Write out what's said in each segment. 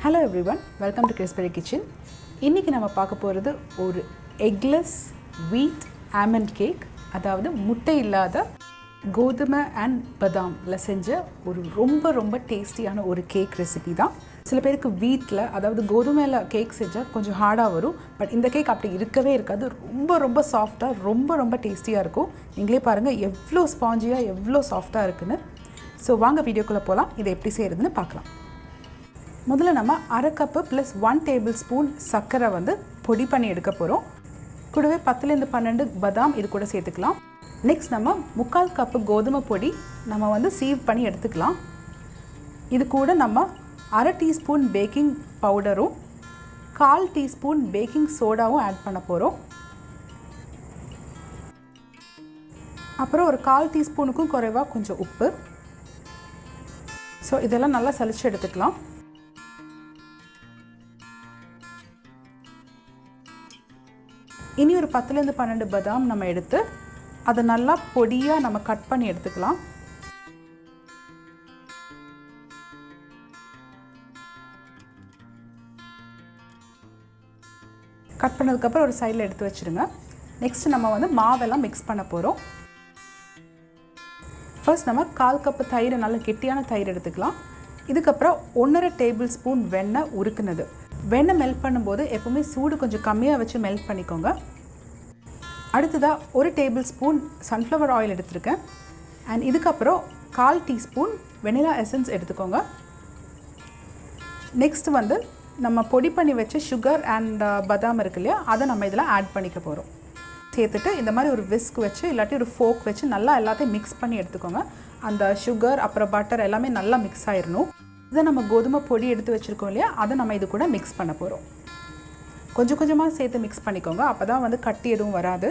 Hello everyone, welcome to Cryssberry kitchen. இன்னைக்கு நம்ம பார்க்க போறது ஒரு eggless wheat almond cake, அதாவது முட்டை இல்லாத கோதுமை and பாதாம்ல செஞ்ச ஒரு ரொம்ப டேஸ்டியான ஒரு கேக் ரெசிபி தான். சில பேருக்கு வீட்ல அதாவது கோதுமையில கேக் செஞ்சா கொஞ்சம் ஹார்டா வரும், பட் இந்த கேக் அப்படி இருக்கவே இருக்காது. ரொம்ப சாஃப்ட்டா ரொம்ப டேஸ்டியா இருக்கும். நீங்களே பாருங்க எவ்வளவு ஸ்பாஞ்சியா எவ்வளவு சாஃப்ட்டா இருக்குன்னு. சோ வாங்க வீடியோக்குள்ள போலாம். இதை எப்படி செய்யறதுன்னு பார்க்கலாம். முதல்ல நம்ம அரை கப் + 1 டேபிள் ஸ்பூன் சர்க்கரை வந்து பொடி பண்ணி எடுக்க போறோம். கூடவே 10 ல இருந்து 12 பாதாம் இது கூட சேர்த்துக்கலாம். நெக்ஸ்ட் நம்ம 1/4 கப் கோதுமை பொடி நம்ம வந்து சீவ் பண்ணி எடுத்துக்கலாம். இது கூட நம்ம அரை டீஸ்பூன் பேக்கிங் பவுடரும் 1/4 டீஸ்பூன் பேக்கிங் சோடாவும் ஆட் பண்ண போறோம். அப்புறம் ஒரு 1/4 டீஸ்பூனுக்கும் குறைவா கொஞ்சம் உப்பு. ஸோ இதெல்லாம் நல்லா சலிச்சு எடுத்துக்கலாம். இனி ஒரு 10 ல இருந்து 12 பாதாம் நம்ம எடுத்து அதை நல்லா பொடியா நம்ம கட் பண்ணி எடுத்துக்கலாம். கட் பண்ணதுக்கு அப்புறம் ஒரு சைடுல எடுத்து வச்சிருங்க. நெக்ஸ்ட் நம்ம வந்து மாவெல்லாம் மிக்ஸ் பண்ண போறோம். ஃபர்ஸ்ட் நம்ம 1/4 கப் தயிர், நல்ல கெட்டியான தயிர் எடுத்துக்கலாம். இதுக்கு அப்புறம் 1.5 டேபிள் ஸ்பூன் வெண்ணெய் உருக்குனது. வெண்ணெய் மெல்ட் பண்ணும்போது எப்பவுமே சூடு கொஞ்சம் கம்மியாக வச்சு மெல்ட் பண்ணிக்கோங்க. அடுத்ததாக 1 டேபிள் ஸ்பூன் சன்ஃப்ளவர் ஆயில் எடுத்துருக்கேன். அண்ட் இதுக்கப்புறம் 1/4 டீஸ்பூன் வெனிலா எசன்ஸ் எடுத்துக்கோங்க. நெக்ஸ்ட் வந்து நம்ம பொடி பண்ணி வச்ச சுகர் அண்ட் பாதாம் இருக்கு இல்லையா, அதை நம்ம இதில் ஆட் பண்ணிக்க போகிறோம். சேர்த்துட்டு இந்த மாதிரி ஒரு விஸ்க் வச்சு இல்லாட்டி ஒரு ஃபோக் வச்சு நல்லா எல்லாத்தையும் மிக்ஸ் பண்ணி எடுத்துக்கோங்க. அந்த சுகர் அப்புறம் பட்டர் எல்லாமே நல்லா மிக்ஸ் ஆயிடணும். இதை நம்ம கோதுமை பொடி எடுத்து வச்சுருக்கோம் இல்லையா, அதை நம்ம இது கூட மிக்ஸ் பண்ண போகிறோம். கொஞ்சமாக சேர்த்து மிக்ஸ் பண்ணிக்கோங்க, அப்போ தான் வந்து கட்டி எதுவும் வராது.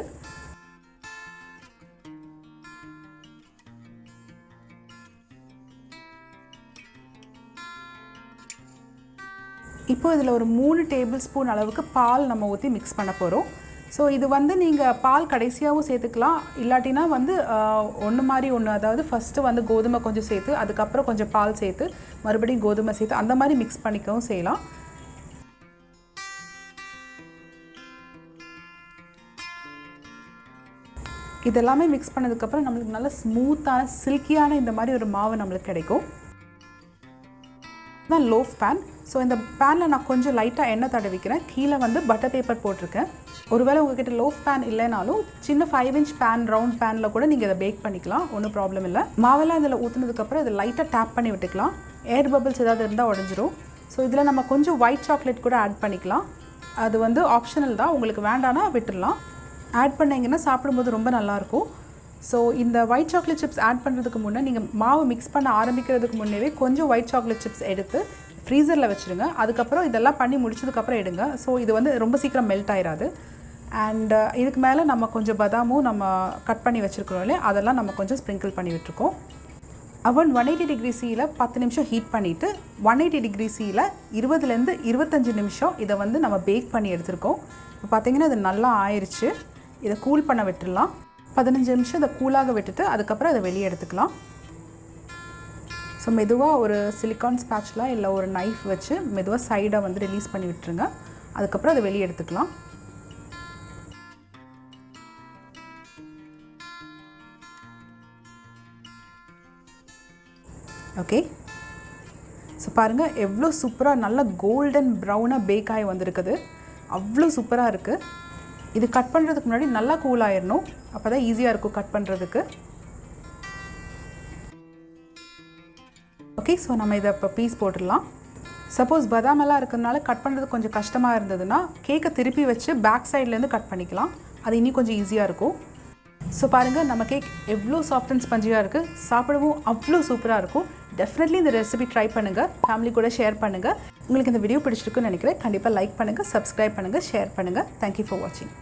இப்போ இதில் ஒரு 3 டேபிள் ஸ்பூன் அளவுக்கு பால் நம்ம ஊற்றி மிக்ஸ் பண்ண போகிறோம். ஸோ இது வந்து நீங்கள் பால் கடைசியாகவும் சேர்த்துக்கலாம், இல்லாட்டினா வந்து ஒன்று மாதிரி ஒன்று, அதாவது ஃபஸ்ட்டு வந்து கோதுமை கொஞ்சம் சேர்த்து அதுக்கப்புறம் கொஞ்சம் பால் சேர்த்து மறுபடியும் கோதுமை சேர்த்து அந்த மாதிரி மிக்ஸ் பண்ணிக்கவும் செய்யலாம். இதெல்லாமே மிக்ஸ் பண்ணதுக்கப்புறம் நம்மளுக்கு நல்ல ஸ்மூத்தான சில்கியான இந்த மாதிரி ஒரு மாவு நம்மளுக்கு கிடைக்கும். தான் லோஃப் பேன். ஸோ இந்த பேனில் நான் கொஞ்சம் லைட்டாக எண்ணெய் தடவிக்கிறேன். கீழே வந்து பட்டர் பேப்பர் போட்டிருக்கேன். ஒருவேளை உங்ககிட்ட லோஃப் பேன் இல்லைனாலும் சின்ன 5 இன்ச் பேன், ரவுண்ட் பேனில் கூட நீங்கள் இதை பேக் பண்ணிக்கலாம், ஒன்றும் ப்ராப்ளம் இல்லை. மாவெல்லாம் இதில் ஊற்றுனதுக்கப்புறம் இதை லைட்டாக டேப் பண்ணி விட்டுக்கலாம். ஏர் பபிள்ஸ் ஏதாவது இருந்தால் உடஞ்சிரும். ஸோ இதில் நம்ம கொஞ்சம் ஒயிட் சாக்லேட் கூட ஆட் பண்ணிக்கலாம். அது வந்து ஆப்ஷனல் தான், உங்களுக்கு வேண்டானா விட்டுடலாம். ஆட் பண்ணிங்கன்னா சாப்பிடும்போது ரொம்ப நல்லாயிருக்கும். ஸோ இந்த ஒயிட் சாக்லேட் சிப்ஸ் ஆட் பண்ணுறதுக்கு முன்னே நீங்கள் மாவு மிக்ஸ் பண்ண ஆரம்பிக்கிறதுக்கு முன்னே கொஞ்சம் ஒயிட் சாக்லேட் சிப்ஸ் எடுத்து ஃப்ரீசரில் வச்சுருங்க. அதுக்கப்புறம் இதெல்லாம் பண்ணி முடிச்சதுக்கப்புறம் எடுங்க. ஸோ இது வந்து ரொம்ப சீக்கிரம் மெல்ட் ஆயிடாது. அண்ட் இதுக்கு மேலே நம்ம கொஞ்சம் பாதாமும் நம்ம கட் பண்ணி வச்சுருக்கிறோம் இல்லையா, அதெல்லாம் நம்ம கொஞ்சம் ஸ்ப்ரிங்கிள் பண்ணி விட்டுருக்கோம். அவன் 180 டிகிரி சியில் 10 நிமிஷம் ஹீட் பண்ணிவிட்டு 180 டிகிரி சியில் 20லேருந்து 25 நிமிஷம் இதை வந்து நம்ம பேக் பண்ணி எடுத்துருக்கோம். இப்போ பார்த்திங்கன்னா இது நல்லா ஆயிடுச்சு. இதை கூல் பண்ண விட்டுடலாம். 15 நிமிஷம் இதை கூலாக விட்டுட்டு அதுக்கப்புறம் அதை வெளியே எடுத்துக்கலாம். ஸோ மெதுவாக ஒரு சிலிக்கான் ஸ்பேட்ச்லா இல்லை ஒரு நைஃப் வச்சு மெதுவாக சைடை வந்து ரிலீஸ் பண்ணி விட்டுருங்க. அதுக்கப்புறம் அதை வெளியே எடுத்துக்கலாம். ஓகே, ஸோ பாருங்கள் எவ்வளோ சூப்பராக நல்லா கோல்டன் ப்ரௌனாக பேக் ஆகி வந்திருக்குது. அவ்வளோ சூப்பராக இருக்குது. இது கட் பண்ணுறதுக்கு முன்னாடி நல்லா கூல் ஆயிடணும், அப்போ தான் ஈஸியாக இருக்கும் கட் பண்ணுறதுக்கு. ஓகே, ஸோ நம்ம இதை இப்போ பீஸ் போட்டுடலாம். சப்போஸ் பாதாமெல்லாம் இருக்கிறதுனால கட் பண்ணுறது கொஞ்சம் கஷ்டமாக இருந்ததுன்னா கேக்கை திருப்பி வச்சு பேக் சைட்லேருந்து கட் பண்ணிக்கலாம், அது இன்னும் கொஞ்சம் ஈஸியாக இருக்கும். ஸோ பாருங்கள் நம்ம கேக் எவ்வளோ சாஃப்ட் அண்ட் ஸ்பஞ்சியாக இருக்குது, சாப்பிடவும் அவ்வளோ சூப்பராக இருக்கும். டெஃபினெட்லி இந்த ரெசிபி ட்ரை பண்ணுங்கள், ஃபேமிலி கூட ஷேர் பண்ணுங்கள். உங்களுக்கு இந்த வீடியோ பிடிச்சிருக்குன்னு நினைக்கிறேன். கண்டிப்பாக லைக் பண்ணுங்கள், சப்ஸ்கிரைப் பண்ணுங்கள், ஷேர் பண்ணுங்கள். தேங்க்யூ ஃபார் வாட்சிங்.